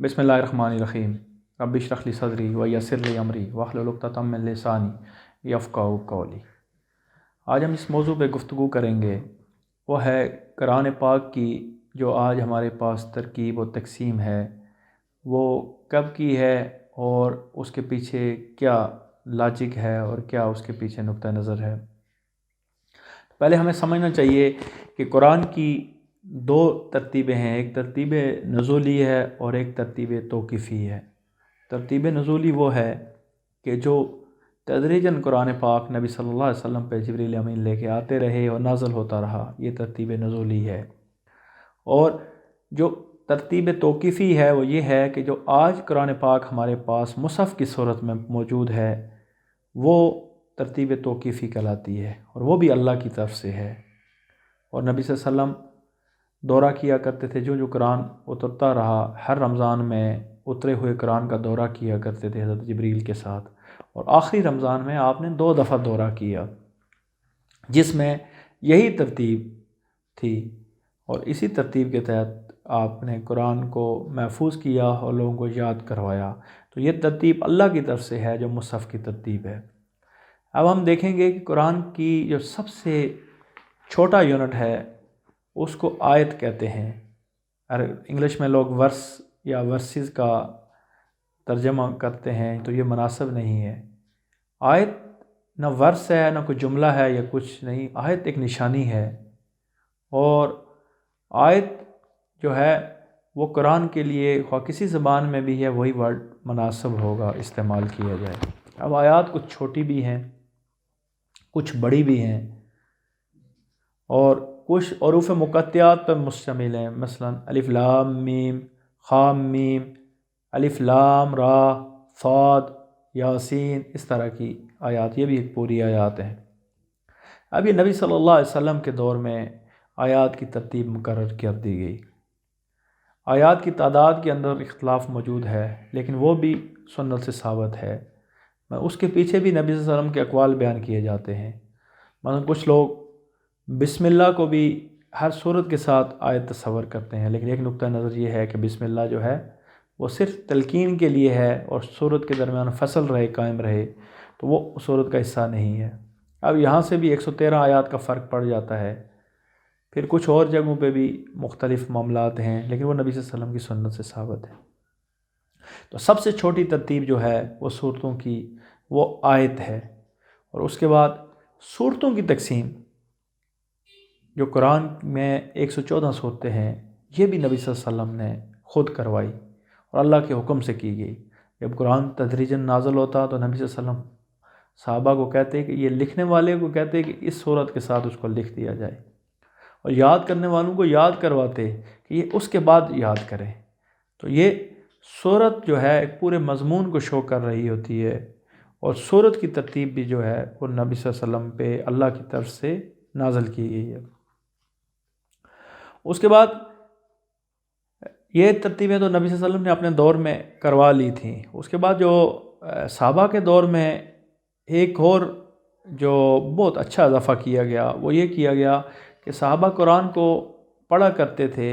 बिस्मिल्लाहिर्रहमानिर्रहीम। रब्बि इश्रह ली सदरी व यस्सिर ली अमरी वहलुल उक़दतम मिन लिसानी यफ़क़हू क़ौली। आज हम इस मौजू पे गुफ्तगू करेंगे, वो है कुरान पाक की जो आज हमारे पास तरकीब और तक़सीम है वो कब की है और उसके पीछे क्या लॉजिक है और क्या उसके पीछे नुक्ता नज़र है। पहले हमें समझना चाहिए कि कुरान की दो तरतीबें हैं, एक तरतीब नुज़ूली है और एक तरतीब तौक़ीफ़ी है। तरतीब नुज़ूली वो है कि जो तदरीजन कुरान पाक नबी सल्लल्लाहु अलैहि वसल्लम पे जिब्रील अमीन लेके आते रहे और नाज़िल होता रहा, ये तरतीब नुज़ूली है। और जो तरतीब तौक़ीफ़ी है वो ये है कि जो आज कुरान पाक हमारे पास मुसहफ़ की सूरत में मौजूद है वो तरतीब तौक़ीफ़ी कहलाती है और वो भी अल्लाह की तरफ से है। और नबी सल्लल्लाहु अलैहि वसल्लम दौरा किया करते थे, जो कुरान उतरता रहा हर रमज़ान में उतरे हुए कुरान का दौरा किया करते थे हज़रत जिब्रील के साथ। और आखिरी रमज़ान में आपने 2 दफ़ा दौरा किया जिसमें यही तरतीब थी और इसी तरतीब के तहत आपने कुरान को महफूज किया और लोगों को याद करवाया। तो ये तरतीब अल्लाह की तरफ से है जो मुसहफ़ की तरतीब है। अब हम देखेंगे कि कुरान की जो सबसे छोटा यूनिट है उसको आयत कहते हैं। अरे इंग्लिश में लोग वर्स या वर्सेस का तर्जमा करते हैं तो ये मुनासिब नहीं है। आयत ना वर्स है ना कोई जुमला है या कुछ नहीं, आयत एक निशानी है। और आयत जो है वो कुरान के लिए किसी ज़बान में भी है वही वर्ड मुनासिब होगा इस्तेमाल किया जाए। अब आयत कुछ छोटी भी हैं कुछ बड़ी भी हैं और कुछ हरूफ मुक़त्तियात पर मुश्तमिल हैं। मसलन अलिफ लाम मीम, खाम मीम, अलिफ लाम रा, साद, यासीन, इस तरह की आयत, ये भी एक पूरी आयत हैं। अब ये नबी सल्लल्लाहु अलैहि वसल्लम के दौर में आयत की तरतीब मुकर्रर कर दी गई। आयत की तादाद के अंदर इख्तिलाफ मौजूद है लेकिन वो भी सुन्नत से साबित है। उसके पीछे भी नबी सल्लल्लाहु अलैहि वसल्लम के अक़वाल बयान किए जाते हैं। मतलब कुछ लोग बिस्मिल्लाह को भी हर सूरत के साथ आयत तस्वर करते हैं, लेकिन एक नुक्ता नज़र ये है कि बिस्मिल्लाह जो है वो सिर्फ़ तलकीन के लिए है और सूरत के दरमियान फ़सल रहे कायम रहे तो वो सूरत का हिस्सा नहीं है। अब यहाँ से भी 113 आयत का फ़र्क पड़ जाता है। फिर कुछ और जगहों पे भी मुख्तलिफ़ मामलात हैं लेकिन वो नबी सल्लल्लाहु अलैहि वसल्लम की सुन्नत से साबित है। तो सबसे छोटी तरतीब जो है वो सूरतों की वो आयत है। और उसके बाद सूरतों की तकसीम जो कुरान में 114 सूरतें हैं ये भी नबी सल्लल्लाहु अलैहि वसल्लम ने ख़ुद करवाई और अल्लाह के हुक्म से की गई। जब कुरान तदरीजन नाज़िल होता तो नबी सल्लल्लाहु अलैहि वसल्लम सहाबा को कहते कि ये लिखने वाले को कहते कि इस सूरत के साथ उसको लिख दिया जाए और याद करने वालों को याद करवाते कि ये उसके बाद याद करें। तो ये सूरत जो है एक पूरे मज़मून को शो कर रही होती है और सूरत की तरतीब भी जो है वो नबी सल्लल्लाहु अलैहि वसल्लम पे अल्लाह की तरफ से नाज़िल की गई है। उसके बाद ये तरतीबें तो नबी सल्लल्लाहु अलैहि वसल्लम ने अपने दौर में करवा ली थी। उसके बाद जो सहाबा के दौर में एक और जो बहुत अच्छा इजाफ़ा किया गया वो ये किया गया कि सहाबा कुरान को पढ़ा करते थे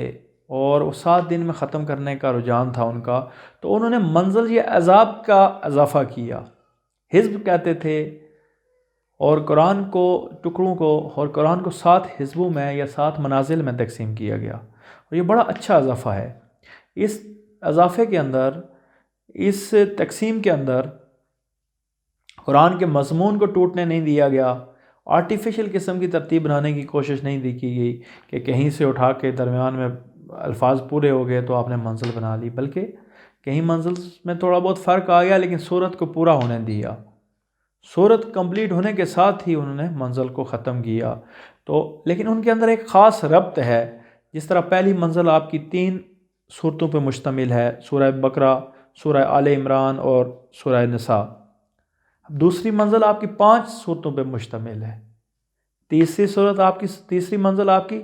और वो 7 दिन में ख़त्म करने का रुझान था उनका, तो उन्होंने मंजिल या अज़ाब का इजाफ़ा किया। हिज़्ब कहते थे और कुरान को टुकड़ों को और कुरान को 7 हिज़्बों में या 7 मनाजिल में तकसीम किया गया और ये बड़ा अच्छा इजाफ़ा है। इस इजाफ़े के अंदर, इस तकसीम के अंदर कुरान के मज़मून को टूटने नहीं दिया गया। आर्टिफिशियल किस्म की तरतीब बनाने की कोशिश नहीं की गई कि कहीं से उठा के दरमियान में अल्फाज पूरे हो गए तो आपने मंजिल बना ली, बल्कि कहीं मंजिल में थोड़ा बहुत फ़र्क आ गया लेकिन सूरत को पूरा होने दिया। सूरत कंप्लीट होने के साथ ही उन्होंने मंजिल को ख़त्म किया। तो लेकिन उनके अंदर एक ख़ास रब्त है। जिस तरह पहली मंजिल आपकी 3 सूरतों पर मुश्तमिल है, सूरह बकरा, सूरह आले इमरान और सूरह निसा। दूसरी मंजिल आपकी 5 सूरतों पर मुश्तमिल है। तीसरी मंजिल आपकी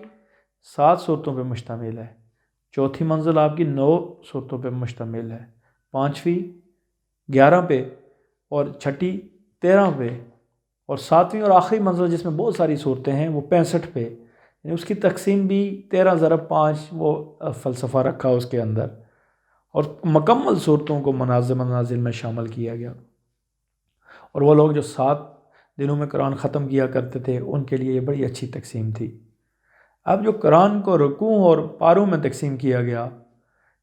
7 सूरतों पर मुश्तमिल है। चौथी मंजिल आपकी 9 सूरतों पर मुश्तमिल है। 5वीं 11 पे और छठी 13 पे और 7वीं और आखिरी मंजिल जिसमें बहुत सारी सूरतें हैं वो 65 पे। उसकी तकसीम भी 13 ज़रब 5 वो फ़लसफ़ा रखा उसके अंदर। اور مکمل صورتوں کو منازل میں شامل کیا گیا، اور وہ لوگ جو 7 دنوں میں قرآن ختم کیا کرتے تھے ان کے لیے یہ بڑی اچھی تقسیم تھی۔ اب جو قرآن کو رکوع اور پاروں میں تقسیم کیا گیا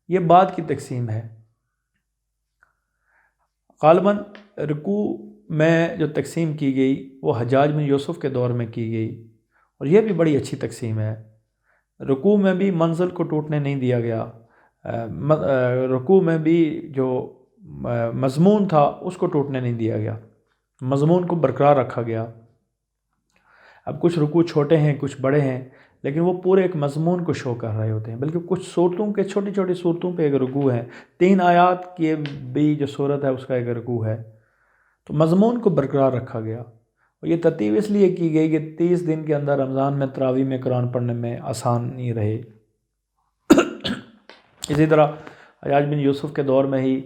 یہ بعد کی تقسیم ہے۔ غالباً رکوع میں جو تقسیم کی گئی وہ حجاج بن یوسف کے دور میں کی گئی، اور یہ بھی بڑی اچھی تقسیم ہے۔ رکوع میں بھی منزل کو ٹوٹنے نہیں دیا گیا، رکوع میں بھی جو مضمون تھا اس کو ٹوٹنے نہیں دیا گیا، مضمون کو برقرار رکھا گیا۔ اب کچھ رکوع چھوٹے ہیں کچھ بڑے ہیں، لیکن وہ پورے ایک مضمون کو شو کر رہے ہوتے ہیں، بلکہ کچھ صورتوں کے چھوٹی چھوٹی صورتوں پہ ایک رکوع ہے، 3 آیات کی بھی جو صورت ہے اس کا ایک رکوع ہے، تو مضمون کو برقرار رکھا گیا۔ اور یہ ترتیب اس لیے کی گئی کہ 30 دن کے اندر رمضان میں تراویح میں قرآن پڑھنے میں آسانی رہے۔ اسی طرح حجاج بن یوسف کے دور میں ہی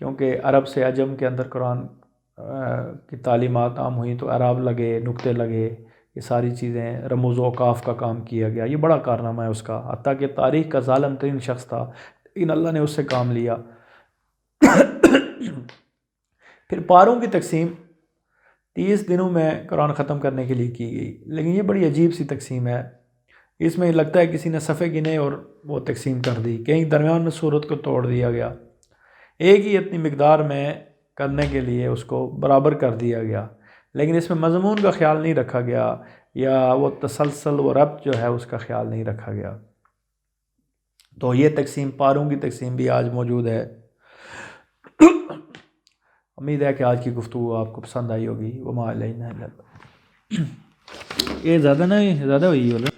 کیونکہ عرب سے عجم کے اندر قرآن کی تعلیمات عام ہوئیں تو اعراب لگے، نقطے لگے، یہ ساری چیزیں، رموز و اوقاف کا کام کیا گیا، یہ بڑا کارنامہ ہے اس کا، حتیٰ کہ تاریخ کا ظالم ترین شخص تھا لیکن اللہ نے اس سے کام لیا۔ پھر پاروں کی تقسیم 30 دنوں میں قرآن ختم کرنے کے لیے کی گئی، لیکن یہ بڑی عجیب سی تقسیم ہے۔ اس میں لگتا ہے کسی نے صفحے گنے اور وہ تقسیم کر دی، کہیں درمیان میں صورت کو توڑ دیا گیا، ایک ہی اتنی مقدار میں کرنے کے لیے اس کو برابر کر دیا گیا، لیکن اس میں مضمون کا خیال نہیں رکھا گیا، یا وہ تسلسل و ربط جو ہے اس کا خیال نہیں رکھا گیا۔ تو یہ تقسیم، پاروں کی تقسیم بھی آج موجود ہے۔ امید ہے کہ آج کی گفتگو آپ کو پسند آئی ہوگی۔ وما علینا الا البلاغ۔ یہ زیادہ ہوئی